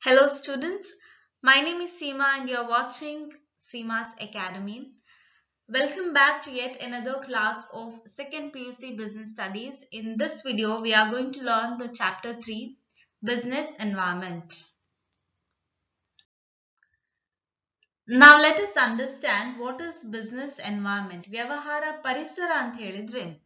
Hello students, my name is Seema and you are watching Seema's Academy. Welcome back to yet another class of 2nd PUC Business Studies. In this video, we are going to learn the chapter 3, Business Environment. Now let us understand what is business environment. Vyavahara parisara ant helidre.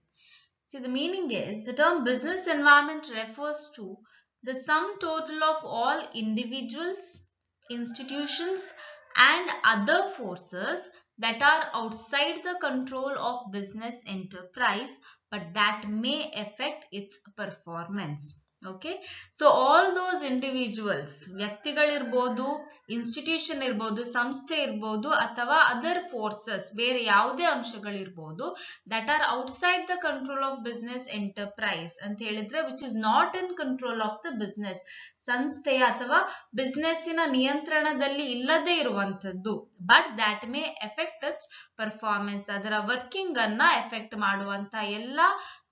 See, the meaning is the term business environment refers to the sum total of all individuals, institutions, and other forces that are outside the control of business enterprise but that may affect its performance. Okay, so all those individuals, ವ್ಯಕ್ತಿಗಳಿರ್ಬೋದು, institution ಇರ್ಬೋದು, ಸಂಸ್ಥೆ ಇರ್ಬೋದು ಅಥವಾ other forces ಬೇರೆ ಯಾವುದೇ ಅಂಶಗಳಿರ್ಬೋದು that are outside the control of business enterprise ಅಂತ ಹೇಳಿದ್ರೆ which is not in control of the business, ಸಂಸ್ಥೆ ಅಥವಾ ಬಿಸ್ನೆಸ್ಸಿನ ನಿಯಂತ್ರಣದಲ್ಲಿ ಇಲ್ಲದೆ ಇರುವಂತದ್ದು but that may affect its performance, ಅದರ ವರ್ಕಿಂಗ್ ಅನ್ನ ಎಫೆಕ್ಟ್ ಮಾಡುವಂತ ಎಲ್ಲ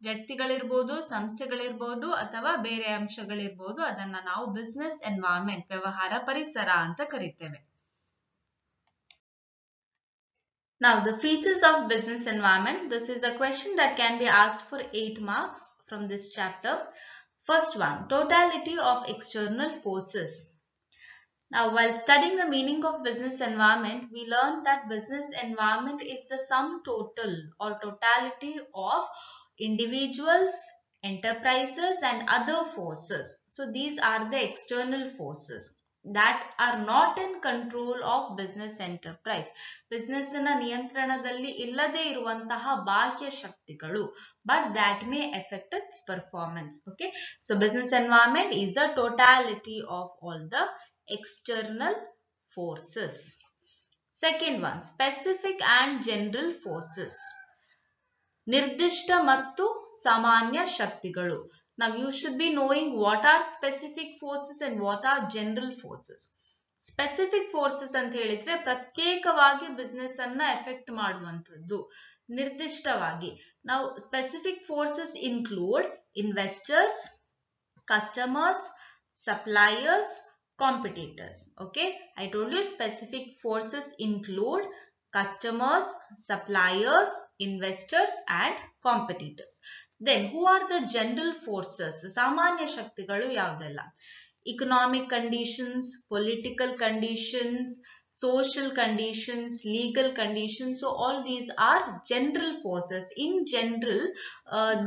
ವ್ಯಕ್ತಿಗಳಿರ್ಬೋದು, ಸಂಸ್ಥೆಗಳಿರ್ಬೋದು ಅಥವಾ ಬೇರೆ ಅಂಶಗಳಿರ್ಬೋದು ಅದನ್ನ ನಾವು ಬಿಸ್ನೆಸ್ ಎನ್ವೈರನ್ಮೆಂಟ್, ವ್ಯವಹಾರ ಪರಿಸರ ಅಂತ ಕರಿತೇವೆ. Now the features of business environment. This is a question that can be asked for 8 marks from this chapter. First one, totality of external forces. Now while studying the meaning of business environment, we learned that business environment is the sum total or totality of individuals, enterprises and other forces. So these are the external forces that are not in control of business enterprise. Business na ನಿಯಂತ್ರಣದಲ್ಲಿ ಇಲ್ಲದೆ ಇರುವಂತಹ ಬಾಹ್ಯ ಶಕ್ತಿಗಳು but that may affect its performance. Okay, so business environment is a totality of all the external forces. Second one, specific and general forces. ನಿರ್ದಿಷ್ಟ ಮತ್ತು ಸಾಮಾನ್ಯ ಶಕ್ತಿಗಳು. Now you should be knowing what are specific forces and what are general forces. Specific forces ಅಂತ ಹೇಳಿದ್ರೆ ಪ್ರತ್ಯೇಕವಾಗಿ business ಅನ್ನ effect ಮಾಡುವಂತದ್ದು. ನಿರ್ದಿಷ್ಟವಾಗಿ ನಾವು specific forces include investors, customers, suppliers, competitors. Okay, I told you specific forces include customers, suppliers, investors and competitors. Then who are the general forces? ಸಾಮಾನ್ಯ ಶಕ್ತಿಗಳು ಯಾವುದೆಲ್ಲ? Economic conditions, political conditions, social conditions, legal conditions. So all these are general forces. In general,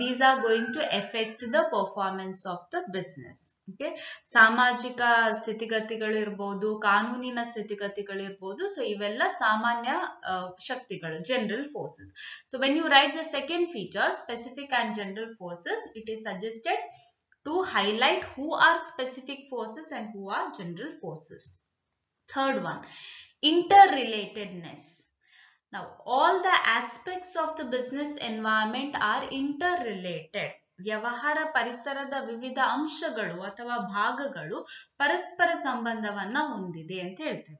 these are going to affect the performance of the business. Okay, ಸಾಮಾಜಿಕ ಸ್ಥಿತಿಗತಿಗಳು ಇರಬಹುದು, ಕಾನೂನಿನ ಸ್ಥಿತಿಗತಿಗಳು ಇರಬಹುದು. So ಇವೆಲ್ಲ ಸಾಮಾನ್ಯ ಶಕ್ತಿಗಳು, general forces. So when you write the second feature, specific and general forces, it is suggested to highlight who are specific forces and who are general forces. Third one, interrelatedness. Now all the aspects of the business environment are interrelated. ವ್ಯವಹಾರ ಪರಿಸರದ ವಿವಿಧ ಅಂಶಗಳು ಅಥವಾ ಭಾಗಗಳು ಪರಸ್ಪರ ಸಂಬಂಧವನ್ನ ಹೊಂದಿದೆ ಅಂತ ಹೇಳ್ತೇವೆ.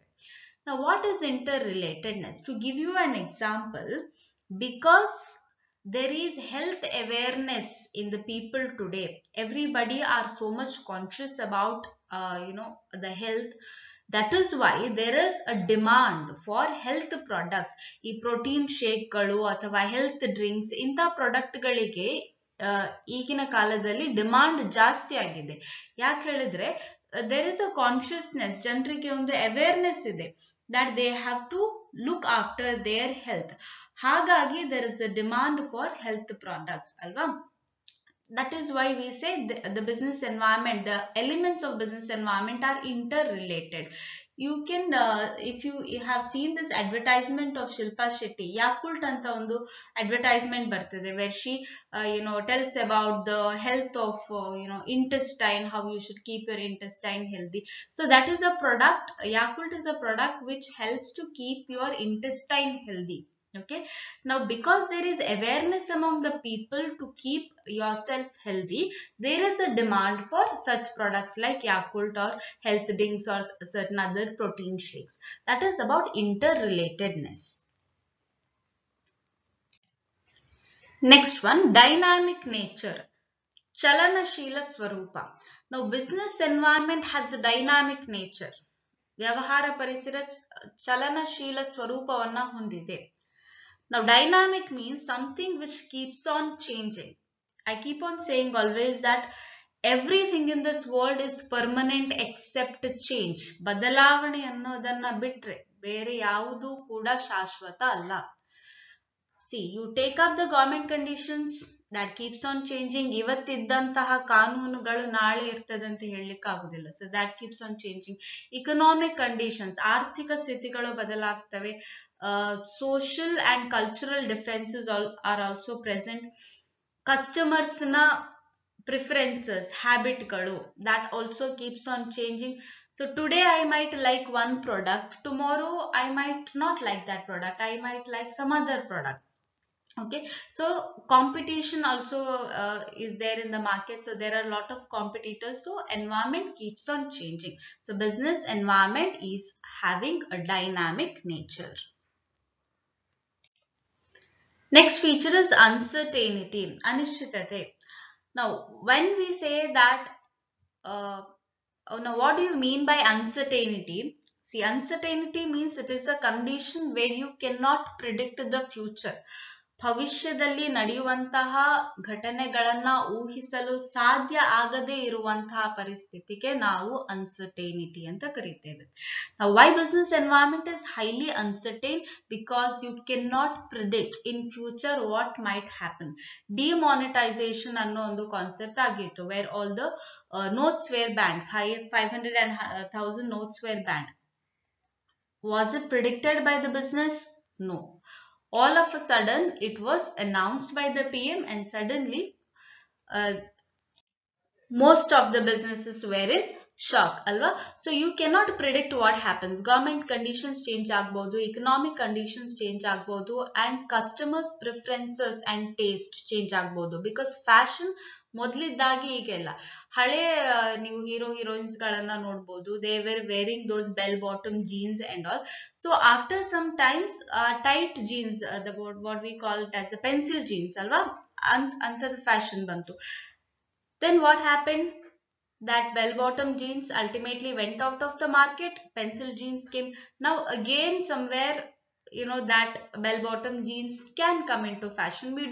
Now what is interrelatedness? To give you an example, because there is health awareness in the people today, everybody are so much conscious about the health. That is why there is a demand for health products. ಈ protein ಶೇಕ್ಗಳು ಅಥವಾ health drinks ಇಂಥ ಪ್ರಾಡಕ್ಟ್ಗಳಿಗೆ ಈಗಿನ ಕಾಲದಲ್ಲಿ demand ಜಾಸ್ತಿ ಆಗಿದೆ. ಯಾಕೆ ಹೇಳಿದ್ರೆ there is a consciousness, ಜನರಿಗೆ ಒಂದು ಅವೇರ್ನೆಸ್ ಇದೆ that they have to look after their health. ಹಾಗಾಗಿ there is a demand for health products ಅಲ್ವಾ? That is why we say the business environment, the elements of business environment are interrelated. You can, if you have seen this advertisement of Shilpa Shetty, Yakult anta ಒಂದು advertisement ಬರ್ತದೆ where she tells about the health of intestine, how you should keep your intestine healthy. So that is a product, Yakult is a product which helps to keep your intestine healthy. Okay, now because there is awareness among the people to keep yourself healthy, there is a demand for such products like Yakult or health drinks or certain other protein shakes. That is about interrelatedness. Next one, dynamic nature, chalanashila swarupa. Now, business environment has a dynamic nature. ವ್ಯವಹಾರ ಪರಿಸರ ಚಲನಶೀಲ ಸ್ವರೂಪವನ್ನ ಹೊಂದಿದೆ. Now, dynamic means something which keeps on changing. I keep on saying always that everything in this world is permanent except change. ಬದಲಾವಣೆ ಅನ್ನೋದನ್ನ ಬಿಟ್ರೆ ಬೇರೆ ಯಾವುದು ಕೂಡ ಶಾಶ್ವತ ಅಲ್ಲ. See, you take up the government conditions that keeps on changing. ಇವತ್ತಿದ್ದಂತಹ ಕಾನೂನುಗಳು ನಾಳೆ ಇರ್ತದೆ ಅಂತ ಹೇಳಲಿಕ್ಕೆ ಆಗುದಿಲ್ಲ. So that keeps on changing. Economic conditions, ಆರ್ಥಿಕ ಸ್ಥಿತಿಗಳು ಬದಲಾಗ್ತವೆ. Social and cultural differences are also present. Customers na preferences, habitಗಳು, that also keeps on changing. So today I might like one product, tomorrow I might not like that product, I might like some other product. Okay, so competition also is there in the market, so there are a lot of competitors, so environment keeps on changing. So business environment is having a dynamic nature. Next feature is uncertainty, anishitate. Now when we say that now what do you mean by uncertainty? See, uncertainty means it is a condition where you cannot predict the future. ಭವಿಷ್ಯದಲ್ಲಿ ನಡೆಯುವಂತಹ ಘಟನೆಗಳನ್ನ ಊಹಿಸಲು ಸಾಧ್ಯ ಆಗದೇ ಇರುವಂತಹ ಪರಿಸ್ಥಿತಿಗೆ ನಾವು ಅನ್ಸರ್ಟೈನಿಟಿ ಅಂತ ಕರೀತೇವೆ. Now, why business environment is highly uncertain? Because you cannot predict in future what might happen. Demonetization ಅನ್ನೋ ಒಂದು ಕಾನ್ಸೆಪ್ಟ್ ಆಗಿತ್ತು, where all the notes were banned. 500,000 notes were banned. Was it predicted by the business? No. All of a sudden it was announced by the PM and suddenly most of the businesses were in shock alva. So you cannot predict what happens. Government conditions change agbodu, economic conditions change agbodu, and customers preferences and taste change agbodu, because fashion ಮೊದಲಿದ್ದಾಗಿ ಈಗೆಲ್ಲ ಹಳೆ ನೀವು heroines ಗಳನ್ನ ನೋಡಬಹುದು, they were wearing those bell bottom jeans and all. So after some times tight jeans, what we call it as a pencil jeans ಅಲ್ವಾ, ಅಂತದ fashion ಬಂತು. Then what happened? That bell bottom jeans ultimately went out of the market, pencil jeans came. Now again somewhere, you know, that bell bottom jeans can come into fashion. We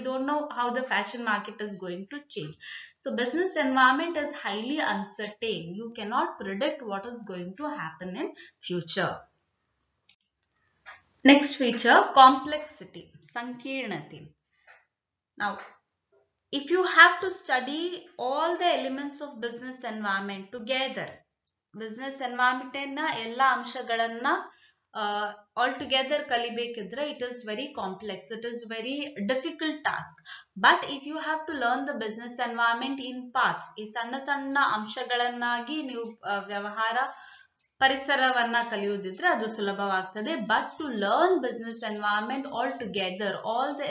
don't know how the fashion market is going to change. So business environment is highly uncertain. You cannot predict what is going to happen in future. Next feature, complexity, sankirnati. Now if you have to study all the elements of business environment together, business environment na ella amshagalanna all together kalibekidre, it is very complex, it is very difficult task. But if you have to learn the business environment in parts, ee sanna sanna amshagalannagi ನೀವು ವ್ಯವಹಾರ ಪರಿಸರವನ್ನ ಕಲಿಯೋದಿದ್ರೆ ಅದು ಸುಲಭವಾಗ್ತದೆ. But to learn business environment all together, all the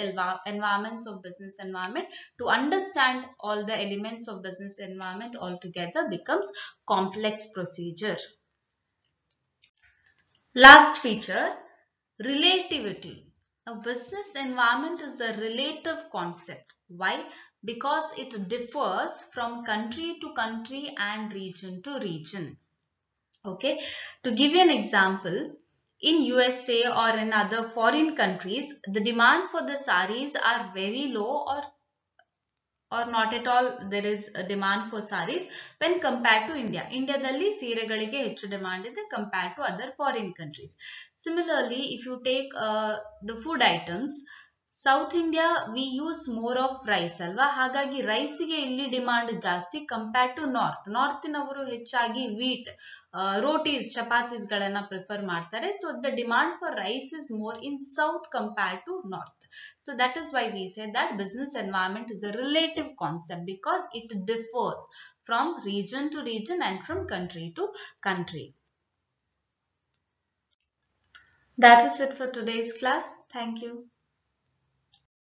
environments of business environment, to understand all the elements of business environment all together becomes complex procedure. Last feature, relativity. A business environment is a relative concept. Why? Because it differs from country to country and region to region. Okay, to give you an example, in USA or in other foreign countries, the demand for the sarees are very low or not at all. There is a demand for sarees when compared to India. India dalli ಸೀರೆಗಳಿಗೆ ಹೆಚ್ಚು demand ಇದೆ compared to other foreign countries. Similarly, if you take the food items, South India we use more of rice alva, ಹಾಗಾಗಿ ರೈಸಿಗೆ ಇಲ್ಲಿ demand ಜಾಸ್ತಿ compared to ನಾರ್ತಿನವರು ಹೆಚ್ಚಾಗಿ wheat, ರೋಟೀಸ್, chapatis ಗಳನ್ನ prefer ಮಾಡ್ತಾರೆ. So the demand for rice is more in south compared to north. So that is why we say that business environment is a relative concept, because it differs from region to region and from country to country. That is it for today's class. Thank you.